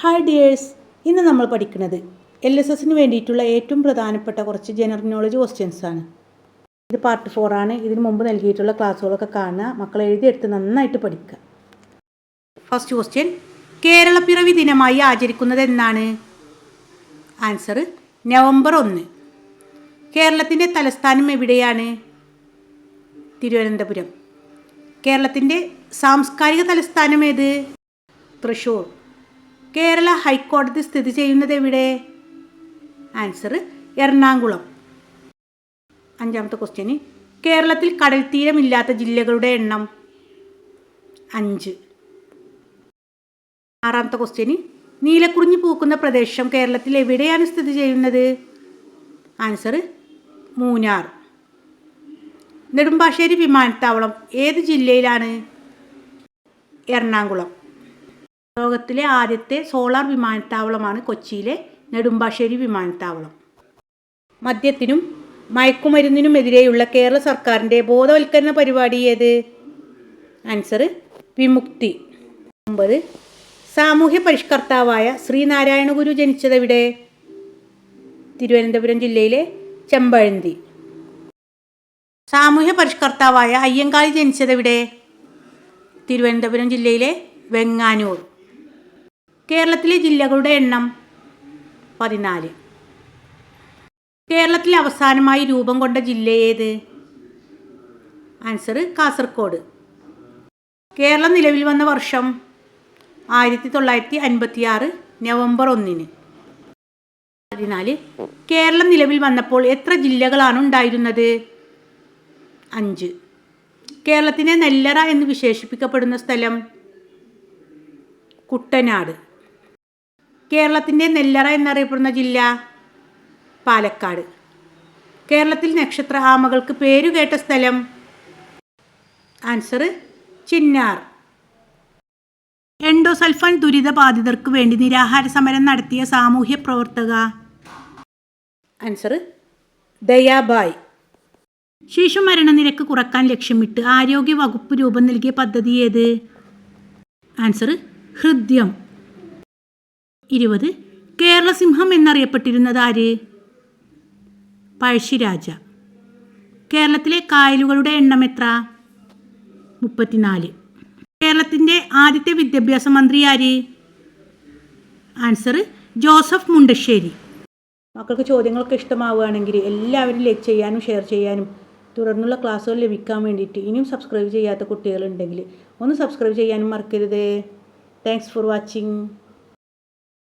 Hi dears, ഇന്ന് നമ്മൾ പഠിക്കുന്നത് LSSന് വേണ്ടിയിട്ടുള്ള ഏറ്റവും പ്രധാനപ്പെട്ട കുറച്ച് ജനറൽ നോളജ് ക്വസ്റ്റ്യൻസ് ആണ്. ഇത് പാർട്ട് 4 ആണ്. ഇതിന് മുമ്പ് നൽകിയിട്ടുള്ള ക്ലാസ്സുകളൊക്കെ കാണുക, മക്കൾ എഴുതിയെടുത്ത് നന്നായിട്ട് പഠിക്കുക. ഫസ്റ്റ് ക്വസ്റ്റ്യൻ, കേരളപ്പിറവി ദിനമായി ആചരിക്കുന്നത് എന്നാണ്? Answer November 1. കേരളത്തിൻ്റെ തലസ്ഥാനം എവിടെയാണ്? തിരുവനന്തപുരം. കേരളത്തിൻ്റെ സാംസ്കാരിക തലസ്ഥാനം ഏത്? തൃശ്ശൂർ. കേരള ഹൈക്കോടതി സ്ഥിതി ചെയ്യുന്നത് എവിടെ? ആൻസർ എറണാകുളം. അഞ്ചാമത്തെ ക്വസ്റ്റ്യന്, കേരളത്തിൽ കടൽ തീരമില്ലാത്ത ജില്ലകളുടെ എണ്ണം? 5. ആറാമത്തെ ക്വസ്റ്റ്യന്, നീലക്കുറിഞ്ഞി പൂക്കുന്ന പ്രദേശം കേരളത്തിൽ എവിടെയാണ് സ്ഥിതി ചെയ്യുന്നത്? ആൻസർ മൂന്നാർ. നെടുമ്പാശ്ശേരി വിമാനത്താവളം ഏത് ജില്ലയിലാണ്? എറണാകുളം. ലോകത്തിലെ ആദ്യത്തെ സോളാർ വിമാനത്താവളമാണ് കൊച്ചിയിലെ നെടുമ്പാശ്ശേരി വിമാനത്താവളം. മദ്യത്തിനും മയക്കുമരുന്നിനുമെതിരെയുള്ള കേരള സർക്കാരിൻ്റെ ബോധവൽക്കരണ പരിപാടി ഏത്? ആൻസർ വിമുക്തി. 9. സാമൂഹ്യ പരിഷ്കർത്താവായ ശ്രീനാരായണ ഗുരു ജനിച്ചതെവിടെ? തിരുവനന്തപുരം ജില്ലയിലെ ചെമ്പഴന്തി. സാമൂഹ്യ പരിഷ്കർത്താവായ അയ്യങ്കാളി ജനിച്ചതെവിടെ? തിരുവനന്തപുരം ജില്ലയിലെ വെങ്ങാനൂർ. കേരളത്തിലെ ജില്ലകളുടെ എണ്ണം? 14. കേരളത്തിൽ അവസാനമായി രൂപം കൊണ്ട ജില്ല ഏത്? ആൻസർ കാസർഗോഡ്. കേരളം നിലവിൽ വന്ന വർഷം? 1956 നവംബർ 1. 14. കേരളം നിലവിൽ വന്നപ്പോൾ എത്ര ജില്ലകളാണ് ഉണ്ടായിരുന്നത്? 5. കേരളത്തിനെ നെല്ലറ എന്ന് വിശേഷിപ്പിക്കപ്പെടുന്ന സ്ഥലം? കുട്ടനാട്. കേരളത്തിൻ്റെ നെല്ലറ എന്നറിയപ്പെടുന്ന ജില്ല? പാലക്കാട്. കേരളത്തിൽ നക്ഷത്ര ആമകൾക്ക് പേരുകേട്ട സ്ഥലം? ആൻസർ ചിന്നാർ. എൻഡോസൾഫാൻ ദുരിതബാധിതർക്ക് വേണ്ടി നിരാഹാര സമരം നടത്തിയ സാമൂഹ്യ പ്രവർത്തക? ആൻസർ ദയാബായ്. ശിശുമരണനിരക്ക് കുറക്കാൻ ലക്ഷ്യമിട്ട് ആരോഗ്യ വകുപ്പ് രൂപം നൽകിയ പദ്ധതി ഏത്? ആൻസർ ഹൃദ്യം. 20. കേരള സിംഹം എന്നറിയപ്പെട്ടിരുന്നത് ആര്? പഴശ്ശിരാജ. കേരളത്തിലെ കായലുകളുടെ എണ്ണം എത്ര? 34. കേരളത്തിൻ്റെ ആദ്യത്തെ വിദ്യാഭ്യാസ മന്ത്രി ആര്? Answer Joseph Mundassery. മക്കൾക്ക് ചോദ്യങ്ങളൊക്കെ ഇഷ്ടമാവുകയാണെങ്കിൽ എല്ലാവരും ലൈക്ക് ചെയ്യാനും ഷെയർ ചെയ്യാനും തുടർന്നുള്ള ക്ലാസ്സുകൾ ലഭിക്കാൻ വേണ്ടിയിട്ട് ഇനിയും സബ്സ്ക്രൈബ് ചെയ്യാത്ത കുട്ടികളുണ്ടെങ്കിൽ ഒന്ന് സബ്സ്ക്രൈബ് ചെയ്യാനും മറക്കരുത്. Thanks for watching.